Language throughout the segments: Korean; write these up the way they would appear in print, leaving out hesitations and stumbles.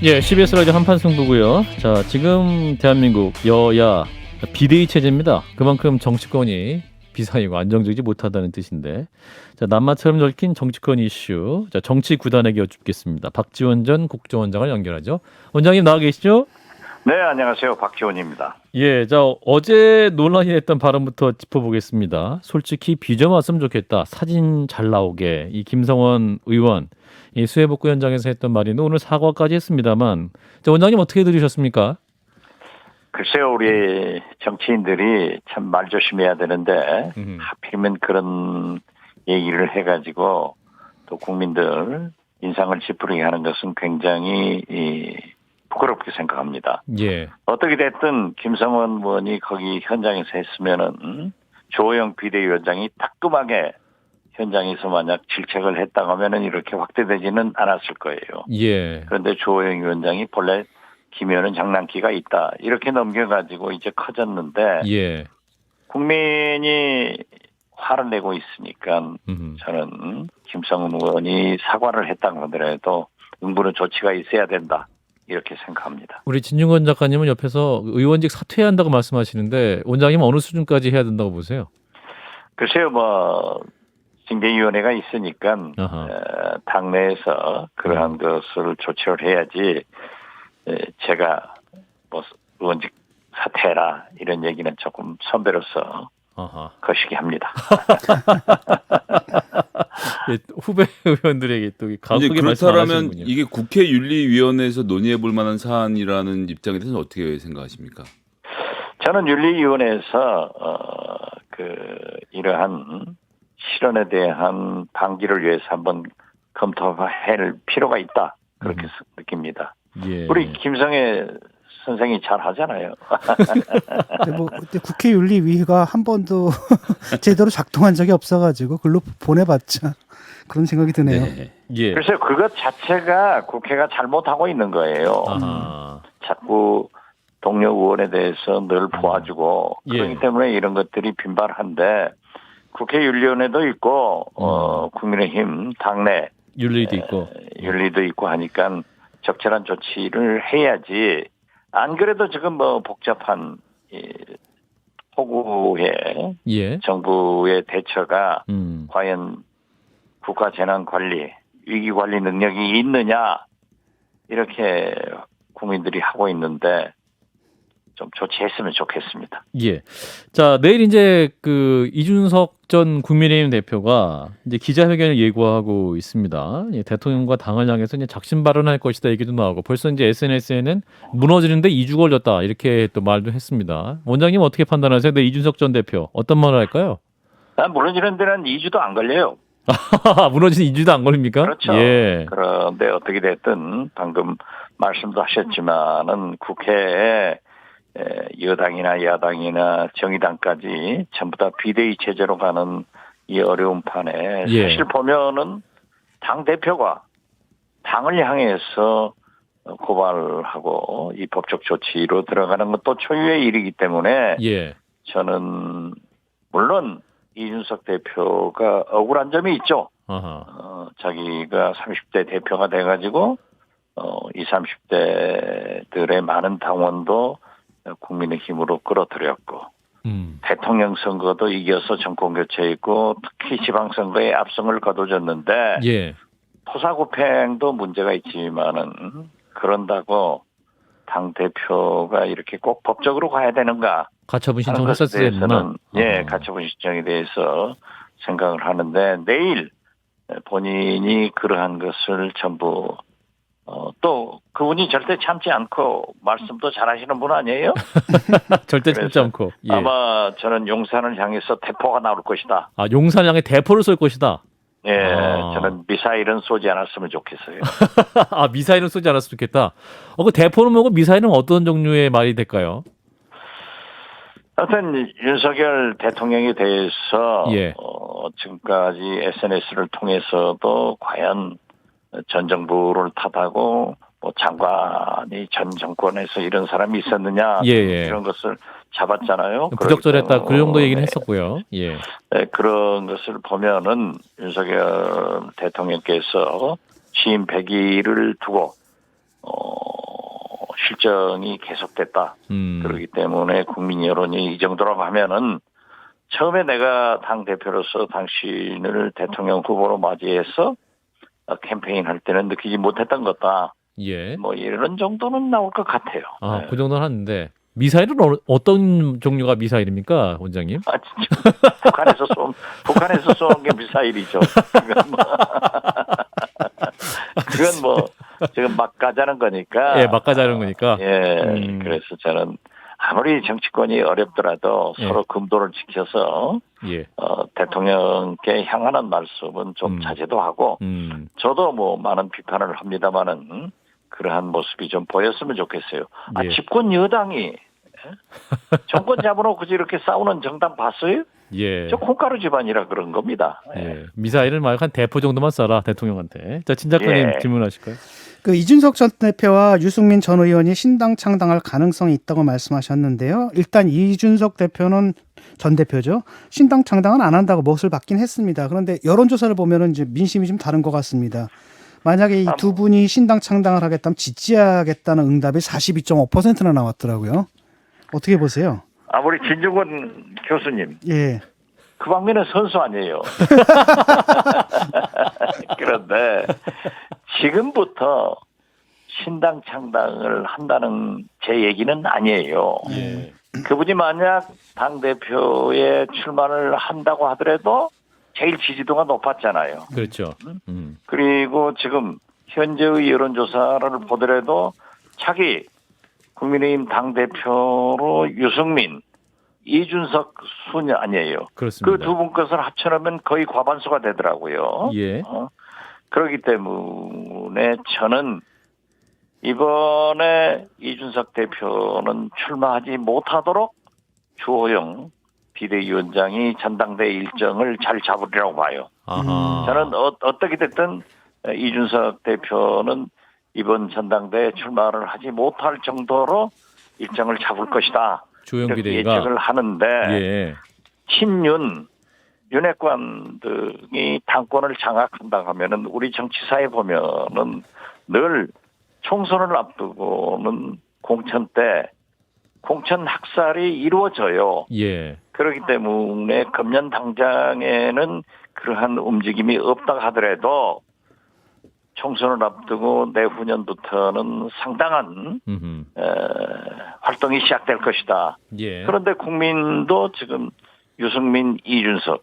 예, CBS 라디오 한판 승부고요. 자, 지금 대한민국 여야 비대위 체제입니다. 그만큼 정치권이 비상이고 안정적이지 못하다는 뜻인데, 자, 남마처럼 얽힌 정치권 이슈, 자, 정치 구단에게 여쭙겠습니다. 박지원 전 국정원장을 연결하죠. 원장님 나와 계시죠? 네, 안녕하세요. 박지원입니다. 예, 자, 어제 논란이 됐던 발언부터 짚어보겠습니다. 솔직히 빚어 왔으면 좋겠다. 사진 잘 나오게. 이 김성원 의원, 이 수해복구 현장에서 했던 말인데 오늘 사과까지 했습니다만, 자, 원장님 어떻게 들으셨습니까? 글쎄요, 우리 정치인들이 참 말 조심해야 되는데 하필이면 그런 얘기를 해가지고 또 국민들 인상을 찌푸리게 하는 것은 굉장히 부끄럽게 생각합니다. 예. 어떻게 됐든 김성원 의원이 거기 현장에서 했으면은 조호영 비대위원장이 따끔하게 현장에서 만약 질책을 했다고 하면은 이렇게 확대되지는 않았을 거예요. 예. 그런데 조호영 위원장이 본래 김 의원은 장난기가 있다 이렇게 넘겨가지고 이제 커졌는데 예. 국민이 화를 내고 있으니까 저는 김성원 의원이 사과를 했다고 하더라도 응부는 조치가 있어야 된다. 이렇게 생각합니다. 우리 진중권 작가님은 옆에서 의원직 사퇴해야 한다고 말씀하시는데 원장님은 어느 수준까지 해야 된다고 보세요? 글쎄요, 징계위원회가 있으니까 당내에서 그러한 것을 조치를 해야지 제가 의원직 사퇴해라 이런 얘기는 조금 선배로서 거시기 합니다. 예, 후배 의원들에게 또 강하게 그렇다면 이게 국회 윤리위원회에서 논의해볼 만한 사안이라는 입장에 대해서는 어떻게 생각하십니까? 저는 윤리위원회에서 이러한 실언에 대한 방지를 위해서 한번 검토할 필요가 있다 그렇게 느낍니다. 예. 우리 김성애 선생이 잘 하잖아요. 근데 국회 윤리위가 한 번도 제대로 작동한 적이 없어가지고 글로 보내봤자 그런 생각이 드네요. 네. 예. 글쎄요, 그것 자체가 국회가 잘못하고 있는 거예요. 자꾸 동료 의원에 대해서 늘 도와주고 그렇기 때문에 이런 것들이 빈발한데 국회 윤리위원회도 있고 국민의힘 당내 윤리도 있고 하니까 적절한 조치를 해야지. 안 그래도 지금 복잡한 폭우에 정부의 대처가 과연 국가 재난 관리, 위기 관리 능력이 있느냐 이렇게 국민들이 하고 있는데 좀 조치했으면 좋겠습니다. 예. 자, 내일 이제 이준석 전 국민의힘 대표가 이제 기자회견을 예고하고 있습니다. 예, 대통령과 당을 향해서 이제 작심 발언할 것이다 얘기도 나오고 벌써 이제 SNS에는 무너지는데 2주 걸렸다 이렇게 또 말도 했습니다. 원장님 어떻게 판단하세요? 네, 이준석 전 대표 어떤 말을 할까요? 무너지는 데는 2주도 안 걸려요. 무너지는 2주도 안 걸립니까? 그렇죠. 예. 그런데 어떻게 됐든 방금 말씀도 하셨지만은 국회에 여당이나 야당이나 정의당까지 전부 다 비대위 체제로 가는 이 어려운 판에 사실 보면은 당 대표가 당을 향해서 고발하고 이 법적 조치로 들어가는 것도 초유의 일이기 때문에 저는 물론 이준석 대표가 억울한 점이 있죠. 자기가 30대 대표가 돼가지고 20, 30대들의 많은 당원도 국민의힘으로 끌어들였고 대통령 선거도 이겨서 정권 교체했고 특히 지방선거에 압승을 거둬줬는데 토사구팽도 문제가 있지만은 그런다고 당 대표가 이렇게 꼭 법적으로 가야 되는가? 가처분 신청했었어야 했나? 가처분 신청에 대해서 생각을 하는데 내일 본인이 그러한 것을 전부 또 그분이 절대 참지 않고 말씀도 잘하시는 분 아니에요? 절대 참지 않고. 아마 저는 용산을 향해서 대포가 나올 것이다. 용산을 향해 대포를 쏠 것이다. 저는 미사일은 쏘지 않았으면 좋겠어요. 미사일은 쏘지 않았으면 좋겠다. 그 대포는 뭐고 미사일은 어떤 종류의 말이 될까요? 하여튼 윤석열 대통령에 대해서 지금까지 SNS를 통해서도 과연 전 정부를 탓하고 장관이 전 정권에서 이런 사람이 있었느냐 이런 것을 잡았잖아요. 부적절했다 그 정도 얘기는 했었고요. 그런 것을 보면은 윤석열 대통령께서 취임 100일을 두고 실정이 계속됐다. 그렇기 때문에 국민 여론이 이 정도라고 하면은 처음에 내가 당 대표로서 당신을 대통령 후보로 맞이해서 캠페인 할 때는 느끼지 못했던 거다. 예. 뭐 이런 정도는 나올 것 같아요. 아, 그 정도는 하는데 미사일은 어떤 종류가 미사일입니까, 원장님? 아, 진짜. 북한에서 쏜 게 미사일이죠. 그건 뭐, 지금 막 가자는 거니까. 예, 막 가자는 거니까. 예, 그래서 저는 아무리 정치권이 어렵더라도 예. 서로 금도를 지켜서, 예. 대통령께 향하는 말씀은 좀 자제도 하고, 저도 뭐 많은 비판을 합니다만은, 그러한 모습이 좀 보였으면 좋겠어요. 아, 예. 집권 여당이 정권 잡아놓고 굳이 이렇게 싸우는 정당 봤어요? 예. 저 콩가루 집안이라 그런 겁니다. 예. 미사일을 막 한 대포 정도만 쏴라 대통령한테. 자, 진 작가님 예. 질문하실까요? 그 이준석 전 대표와 유승민 전 의원이 신당 창당할 가능성이 있다고 말씀하셨는데요. 일단 이준석 대표는 전 대표죠. 신당 창당은 안 한다고 못을 받긴 했습니다. 그런데 여론조사를 보면은 이제 민심이 좀 다른 것 같습니다. 만약에 이 두 분이 신당 창당을 하겠다면 지지하겠다는 응답이 42.5%나 나왔더라고요. 어떻게 보세요? 우리 진중권 교수님, 예. 그 방면은 선수 아니에요. 그런데 지금부터 신당 창당을 한다는 제 얘기는 아니에요. 예. 그분이 만약 당대표에 출마를 한다고 하더라도 제일 지지도가 높았잖아요. 그렇죠. 그리고 지금 현재의 여론조사를 보더라도 차기 국민의힘 당대표로 유승민, 이준석 순위 아니에요. 그렇습니다. 그 두 분 것을 합쳐놓으면 거의 과반수가 되더라고요. 예. 그렇기 때문에 저는 이번에 이준석 대표는 출마하지 못하도록 주호영 비대위원장이 전당대 일정을 잘 잡으리라고 봐요. 아하. 저는 어떻게 됐든 이준석 대표는 이번 전당대에 출마를 하지 못할 정도로 일정을 잡을 것이다. 주호영 이렇게 비대위가 예측을 하는데 예. 친윤 윤핵관 등이 당권을 장악한다 하면은 우리 정치사에 보면은 늘 총선을 앞두고는 공천 때 공천 학살이 이루어져요. 예. 그렇기 때문에 금년 당장에는 그러한 움직임이 없다 하더라도 총선을 앞두고 내후년부터는 상당한 활동이 시작될 것이다. 예. 그런데 국민도 지금 유승민, 이준석,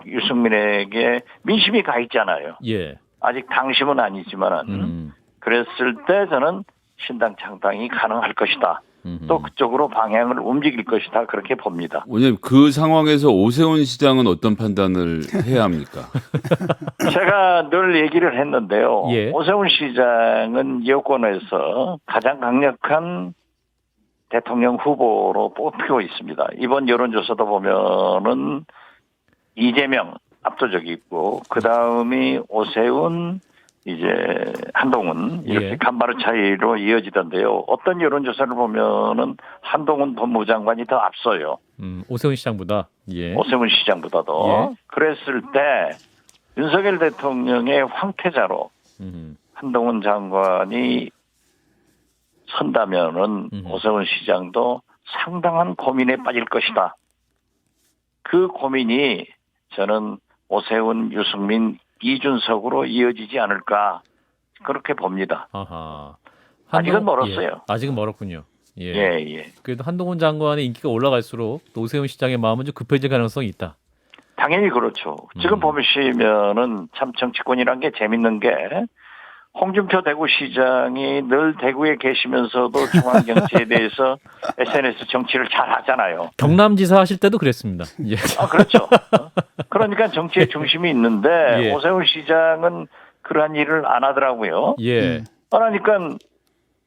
유승민에게 민심이 가 있잖아요. 예. 아직 당심은 아니지만 그랬을 때 저는 신당 창당이 가능할 것이다. 또 그쪽으로 방향을 움직일 것이다. 그렇게 봅니다. 원장님, 그 상황에서 오세훈 시장은 어떤 판단을 해야 합니까? 제가 늘 얘기를 했는데요. 예. 오세훈 시장은 여권에서 가장 강력한 대통령 후보로 뽑히고 있습니다. 이번 여론조사도 보면은 이재명 압도적이고 그 다음이 오세훈, 이제 한동훈 이렇게 예. 간발의 차이로 이어지던데요. 어떤 여론조사를 보면은 한동훈 법무장관이 더 앞서요. 오세훈 시장보다. 예. 오세훈 시장보다도. 예. 그랬을 때 윤석열 대통령의 황태자로 한동훈 장관이 선다면은 오세훈 시장도 상당한 고민에 빠질 것이다. 그 고민이 저는 오세훈, 유승민, 이준석으로 이어지지 않을까 그렇게 봅니다. 아하. 아직은 멀었어요. 예. 아직은 멀었군요. 예. 예. 그래도 한동훈 장관의 인기가 올라갈수록 또 오세훈 시장의 마음은 좀 급해질 가능성이 있다. 당연히 그렇죠. 지금 보시면은 참 정치권이란 게 재밌는 게 홍준표 대구시장이 늘 대구에 계시면서도 중앙정치에 대해서 SNS 정치를 잘 하잖아요. 경남지사 하실 때도 그랬습니다. 예. 그렇죠. 그러니까 정치의 중심이 있는데 예. 오세훈 시장은 그러한 일을 안 하더라고요. 예. 그러니까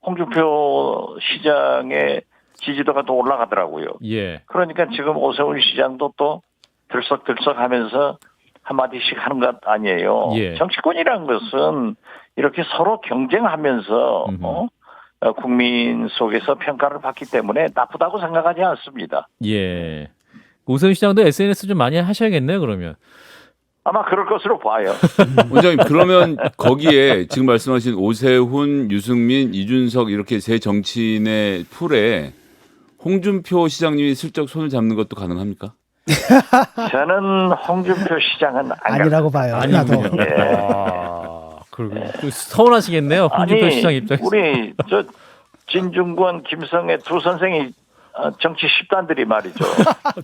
홍준표 시장의 지지도가 더 올라가더라고요. 예. 그러니까 지금 오세훈 시장도 또 들썩들썩하면서 한마디씩 하는 것 아니에요. 예. 정치권이라는 것은 이렇게 서로 경쟁하면서 국민 속에서 평가를 받기 때문에 나쁘다고 생각하지 않습니다. 예. 오세훈 시장도 SNS 좀 많이 하셔야겠네요, 그러면. 아마 그럴 것으로 봐요. 원장님 그러면 거기에 지금 말씀하신 오세훈, 유승민, 이준석 이렇게 세 정치인의 풀에 홍준표 시장님이 슬쩍 손을 잡는 것도 가능합니까? 저는 홍준표 시장은 아니라고 봐요. 아니군요. 나도. 그 서운하시겠네요. 홍준표 시장 입장에서. 우리 저 진중권, 김성애 두 선생이 정치 10단들이 말이죠.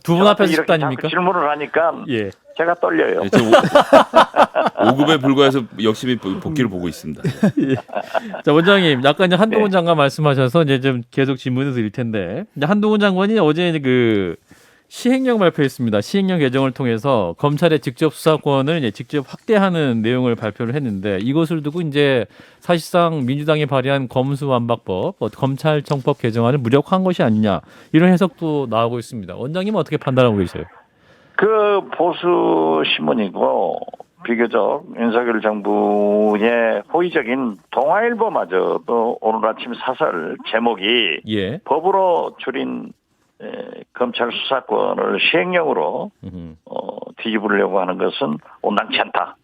두 분 앞에서 이렇게 10단입니까? 자꾸 질문을 하니까 예. 제가 떨려요. 네, 5급에 불과해서 열심히 복귀를 보고 있습니다. 자, 원장님, 아까 이제 한동훈 네. 장관 말씀하셔서 이제 좀 계속 질문을 드릴 텐데, 이제 한동훈 장관이 어제 이제 그 시행령 발표했습니다. 시행령 개정을 통해서 검찰의 직접 수사권을 이제 직접 확대하는 내용을 발표를 했는데, 이것을 두고 이제 사실상 민주당이 발의한 검수완박법, 검찰청법 개정안을 무력화한 것이 아니냐 이런 해석도 나오고 있습니다. 원장님은 어떻게 판단하고 계세요? 그 보수 신문이고 비교적 윤석열 정부의 호의적인 동아일보마저도 오늘 아침 사설 제목이 예. 법으로 줄인 검찰 수사권을 시행령으로 뒤집으려고 하는 것은 온당치 않다.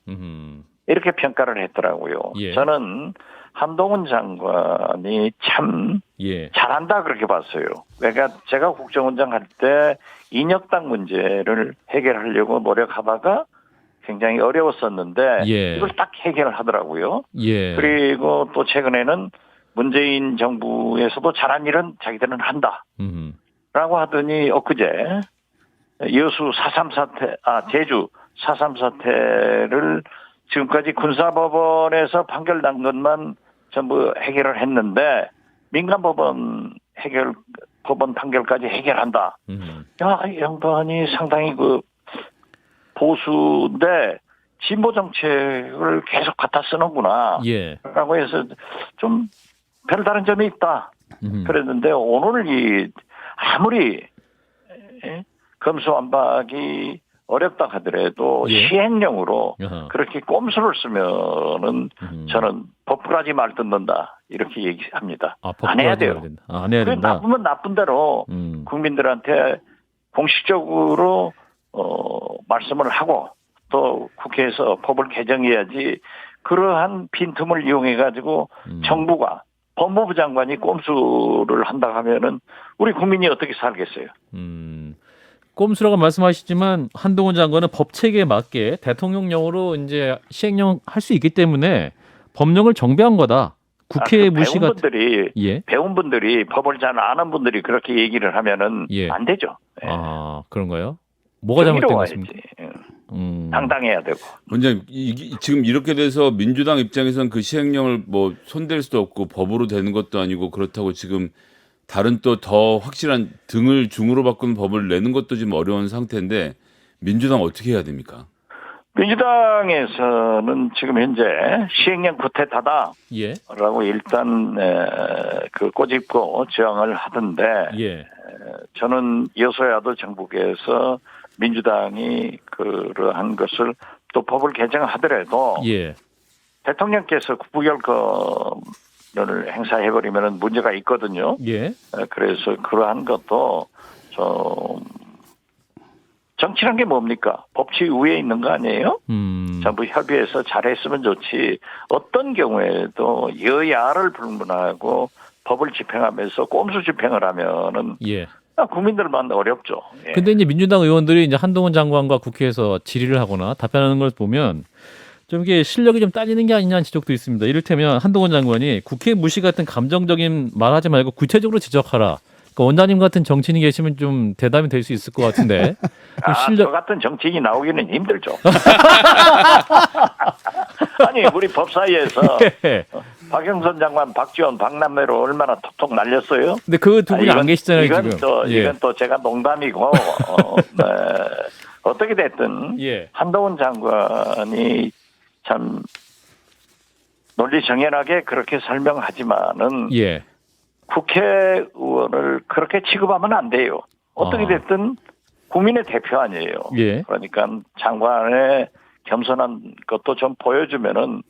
이렇게 평가를 했더라고요. 예. 저는 한동훈 장관이 참 예. 잘한다 그렇게 봤어요. 그러니까 제가 국정원장 할 때 인혁당 문제를 해결하려고 노력하다가 굉장히 어려웠었는데 예. 이걸 딱 해결하더라고요. 예. 그리고 또 최근에는 문재인 정부에서도 잘한 일은 자기들은 한다. 라고 하더니 엊그제 여수 4.3 사태, 제주 4.3 사태를 지금까지 군사법원에서 판결 난 것만 전부 해결을 했는데 민간법원 법원 판결까지 해결한다. 야, 이 양반이 상당히 그 보수인데 진보 정책을 계속 갖다 쓰는구나. 예. 라고 해서 좀 별다른 점이 있다. 그랬는데 오늘 아무리 검수완박이 어렵다 하더라도 예. 시행령으로 어허. 그렇게 꼼수를 쓰면은 저는 법꾸라지 말 듣는다 이렇게 얘기합니다. 안 해야 돼요. 안 해야 그게 된다. 나쁘면 나쁜 대로 국민들한테 공식적으로 말씀을 하고 또 국회에서 법을 개정해야지 그러한 빈틈을 이용해 가지고 정부가 법무부 장관이 꼼수를 한다 하면은 우리 국민이 어떻게 살겠어요? 꼼수라고 말씀하시지만 한동훈 장관은 법 체계에 맞게 대통령령으로 이제 시행령 할 수 있기 때문에 법령을 정비한 거다. 국회 무시가 배운 분들이 법을 잘 아는 분들이 그렇게 얘기를 하면은 예. 안 되죠. 예. 그런가요? 뭐가 잘못된 것입니까? 당당해야 되고. 원장님 지금 이렇게 돼서 민주당 입장에서는 그 시행령을 뭐 손댈 수도 없고 법으로 되는 것도 아니고 그렇다고 지금 다른 또 더 확실한 등을 중으로 바꾸는 법을 내는 것도 지금 어려운 상태인데 민주당 어떻게 해야 됩니까? 민주당에서는 지금 현재 시행령 구태타다라고 일단 그 꼬집고 저항을 하던데 저는 여소야도 정부에서 민주당이 그러한 것을 또 법을 개정하더라도 대통령께서 부결권을 행사해버리면 문제가 있거든요. 그래서 그러한 것도 좀 정치란 게 뭡니까? 법치 위에 있는 거 아니에요? 전부 협의해서 잘했으면 좋지. 어떤 경우에도 여야를 불문하고 법을 집행하면서 꼼수 집행을 하면은 국민들만 어렵죠. 근데 이제 민주당 의원들이 이제 한동훈 장관과 국회에서 질의를 하거나 답변하는 걸 보면 좀 이게 실력이 좀 딸리는 게 아니냐는 지적도 있습니다. 이를테면 한동훈 장관이 국회 무시 같은 감정적인 말하지 말고 구체적으로 지적하라. 그러니까 원장님 같은 정치인이 계시면 좀 대담이 될 수 있을 것 같은데. 저 같은 정치인이 나오기는 힘들죠. 아니 우리 법사위에서 박영선 장관, 박지원, 박남매로 얼마나 톡톡 날렸어요. 근데 그 두 분이 안 계시잖아요 이건 지금. 이건 또 제가 농담이고 어떻게 됐든 한동훈 장관이 참 논리정연하게 그렇게 설명하지만은 국회의원을 그렇게 취급하면 안 돼요. 어떻게 됐든 국민의 대표 아니에요. 그러니까 장관의 겸손한 것도 좀 보여주면은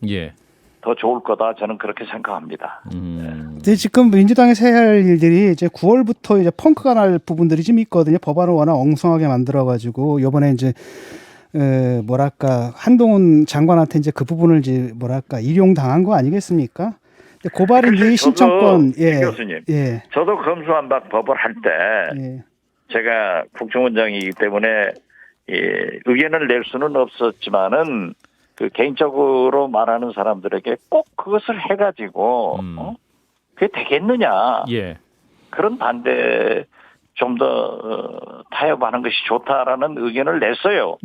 더 좋을 거다 저는 그렇게 생각합니다. 근데 지금 민주당에서 해야 할 일들이 이제 9월부터 이제 펑크가 날 부분들이 좀 있거든요. 법안을 워낙 엉성하게 만들어가지고 이번에 이제 뭐랄까 한동훈 장관한테 이제 그 부분을 이제 뭐랄까 일용당한 거 아니겠습니까? 근데 고발인 이의 신청권 이 교수님, 저도 검수완박 법을 할 때 제가 국정원장이기 때문에 의견을 낼 수는 없었지만은 그 개인적으로 말하는 사람들에게 꼭 그것을 해가지고 그게 되겠느냐 그런 반대 좀 더 타협하는 것이 좋다라는 의견을 냈어요.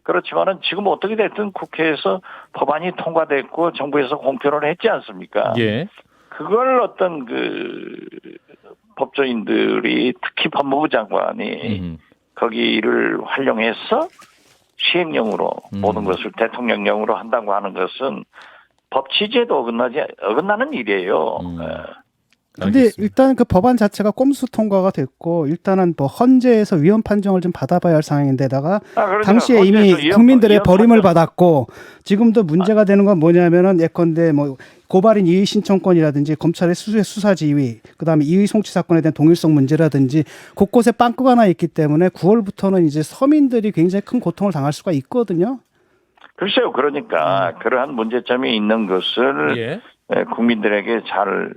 그렇지만은 지금 어떻게 됐든 국회에서 법안이 통과됐고 정부에서 공표를 했지 않습니까? 그걸 어떤 그 법조인들이 특히 법무부 장관이 거기를 활용해서 시행령으로 모든 것을 대통령령으로 한다고 하는 것은 법 취지에도 어긋나는 일이에요. 근데 일단 그 법안 자체가 꼼수 통과가 됐고 일단은 뭐 헌재에서 위헌 판정을 좀 받아봐야 할 상황인데다가 당시에 이미 국민들의 버림을 받았고 지금도 문제가 되는 건 뭐냐면은 예컨대 뭐 고발인 이의 신청권이라든지 검찰의 수사 지휘, 그다음에 이의 송치 사건에 대한 동일성 문제라든지 곳곳에 빵꾸가 나 있기 때문에 9월부터는 이제 서민들이 굉장히 큰 고통을 당할 수가 있거든요. 글쎄요, 그러니까 그러한 문제점이 있는 것을 국민들에게 잘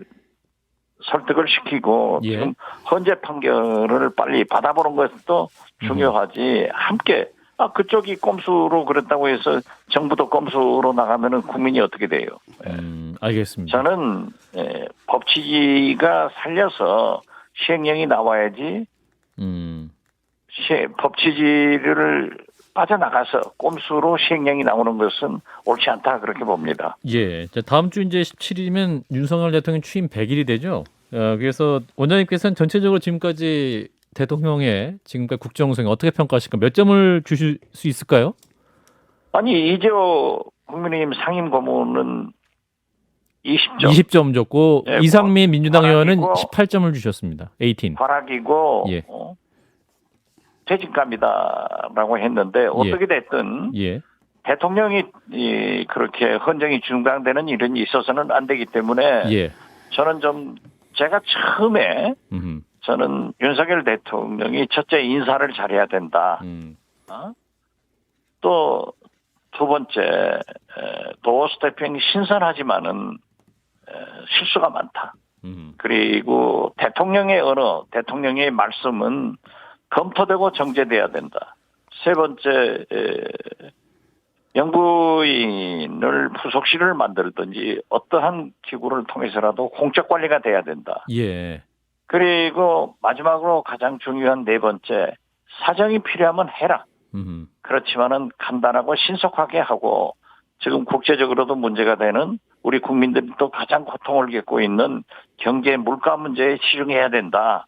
설득을 시키고 지금 헌재 판결을 빨리 받아보는 것도 중요하지. 함께 그쪽이 꼼수로 그랬다고 해서 정부도 꼼수로 나가면은 국민이 어떻게 돼요? 알겠습니다. 저는 법 취지가 살려서 시행령이 나와야지. 법 취지를 빠져나가서 꼼수로 시행령이 나오는 것은 옳지 않다 그렇게 봅니다. 다음 주 이제 17일이면 윤석열 대통령 취임 100일이 되죠. 그래서 원장님께서는 전체적으로 지금까지 대통령의 지금까지 국정운영 어떻게 평가하실까? 몇 점을 주실 수 있을까요? 아니 이재호 국민의힘 상임고문은 20점. 20점 줬고 이상민 민주당 의원은 발악이고, 18점을 주셨습니다. 18. 발악이고 퇴진감이다라고 했는데 어떻게 됐든 대통령이 그렇게 헌정이 중단되는 일은 있어서는 안 되기 때문에 저는 좀 제가 처음에 저는 윤석열 대통령이 첫째 인사를 잘해야 된다. 또 두 번째 도어 스태핑이 신선하지만은 실수가 많다. 그리고 대통령의 언어, 대통령의 말씀은 검토되고 정제돼야 된다. 세 번째 영부인을 부속실을 만들든지 어떠한 기구를 통해서라도 공적 관리가 돼야 된다. 그리고 마지막으로 가장 중요한 네 번째 사정이 필요하면 해라. 그렇지만은 간단하고 신속하게 하고 지금 국제적으로도 문제가 되는 우리 국민들이 또 가장 고통을 겪고 있는 경제 물가 문제에 집중해야 된다.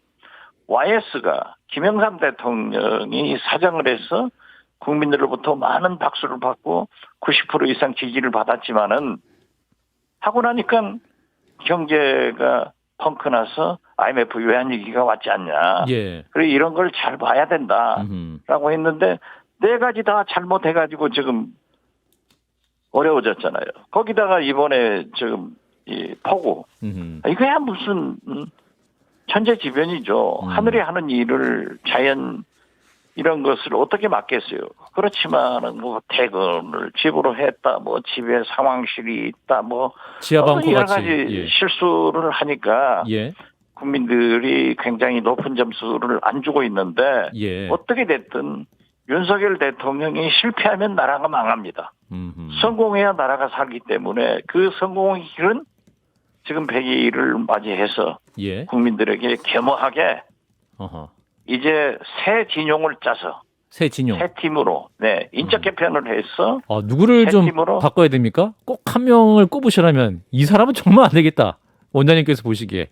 YS가 김영삼 대통령이 사정을 해서 국민들로부터 많은 박수를 받고 90% 이상 지지를 받았지만은 하고 나니까 경제가 펑크 나서 IMF 외환위기가 왔지 않냐. 그리고 이런 걸 잘 봐야 된다라고 했는데 네 가지 다 잘못해가지고 지금 어려워졌잖아요. 거기다가 이번에 지금 이 폭우 이거야 무슨 천재지변이죠. 하늘이 하는 일을 자연 이런 것을 어떻게 막겠어요. 그렇지만은 뭐 퇴근을 집으로 했다, 뭐 집에 상황실이 있다, 뭐 지하방콕 여러 같이 가지 실수를 하니까 국민들이 굉장히 높은 점수를 안 주고 있는데 어떻게 됐든 윤석열 대통령이 실패하면 나라가 망합니다. 성공해야 나라가 살기 때문에 그 성공의 길은 지금 100일을 맞이해서 국민들에게 겸허하게 이제 새 진용을 짜서 새 팀으로 인적 개편을 해서 누구를 좀 팀으로 바꿔야 됩니까? 꼭 한 명을 꼽으시라면 이 사람은 정말 안 되겠다. 원장님께서 보시기에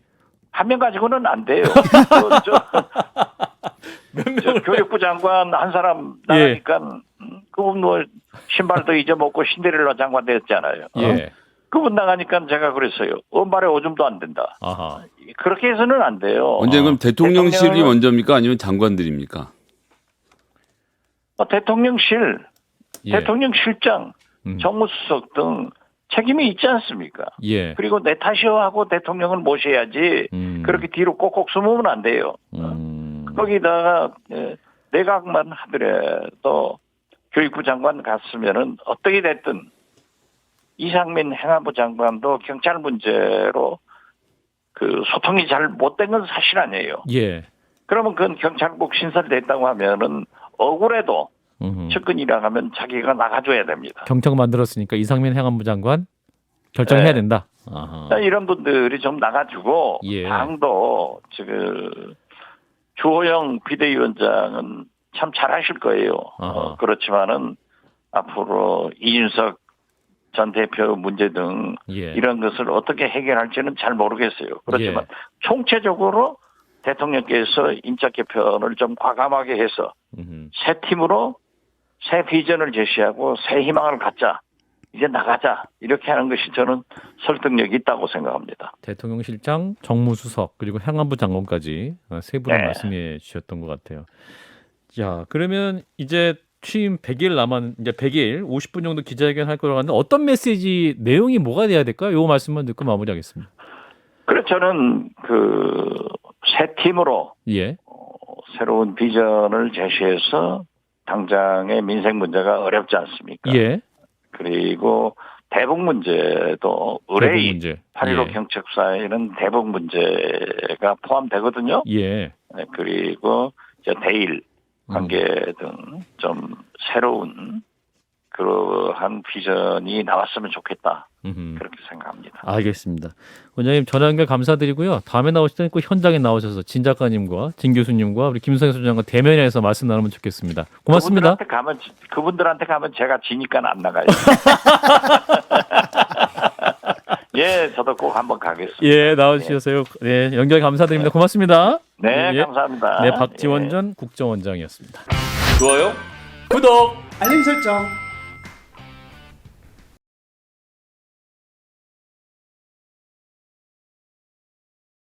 한 명 가지고는 안 돼요. 교육부 장관 한 사람 나가니까 그분 뭐 신발도 잊어먹고 신데렐라 장관 됐잖아요. 그분 나가니까 제가 그랬어요. 말에 오줌도 안 된다. 그렇게 해서는 안 돼요. 언제 그럼 대통령실이 먼저입니까? 아니면 장관들입니까? 대통령실, 대통령실장, 정무수석 등 책임이 있지 않습니까? 그리고 내 탓이요 하고 대통령을 모셔야지 그렇게 뒤로 꼭꼭 숨으면 안 돼요. 거기다가 내각만 하더라도 교육부 장관 갔으면은 어떻게 됐든 이상민 행안부 장관도 경찰 문제로 그 소통이 잘 못된 건 사실 아니에요. 예. 그러면 그건 경찰국 신설됐다고 하면은 억울해도 음흠. 측근이라 하면 자기가 나가줘야 됩니다. 경청 만들었으니까 이상민 행안부 장관 결정해야 네. 된다. 아하. 이런 분들이 좀 나가주고 예. 당도 지금 주호영 비대위원장은 참 잘하실 거예요. 그렇지만은 앞으로 이준석 전 대표 문제 등 예. 이런 것을 어떻게 해결할지는 잘 모르겠어요. 그렇지만 예. 총체적으로 대통령께서 인적 개편을 좀 과감하게 해서 새 팀으로 새 비전을 제시하고 새 희망을 갖자. 이제 나가자. 이렇게 하는 것이 저는 설득력이 있다고 생각합니다. 대통령실장, 정무수석 그리고 행안부 장관까지 세 분을 네. 말씀해 주셨던 것 같아요. 자, 그러면 이제 취임 100일 이제 100일 50분 정도 기자회견 할 거라고 하는데 어떤 메시지 내용이 뭐가 돼야 될까요? 요 말씀만 듣고 마무리하겠습니다. 그래서 저는 그 새 팀으로 예. 새로운 비전을 제시해서 당장의 민생 문제가 어렵지 않습니까? 예. 그리고 대북 문제도 의뢰인 대북 문제. 8.15 예. 경책사에는 대북 문제가 포함되거든요. 예. 네, 그리고 이제 대일 관계 등 좀 새로운 그러한 비전이 나왔으면 좋겠다. 그렇게 생각합니다. 알겠습니다. 원장님 전화 연결 감사드리고요. 다음에 나오실 때는 꼭 현장에 나오셔서 진 작가님과 진 교수님과 우리 김성현 소장과 대면해서 말씀 나누면 좋겠습니다. 고맙습니다. 그분들한테 가면 제가 지니까 안 나가요. 예, 저도 꼭 한번 가겠습니다. 예, 나와주셔서요. 네, 연결 감사드립니다. 고맙습니다. 네, 예. 감사합니다. 네, 박지원 전 국정원장이었습니다. 좋아요? 구독! 알림 설정.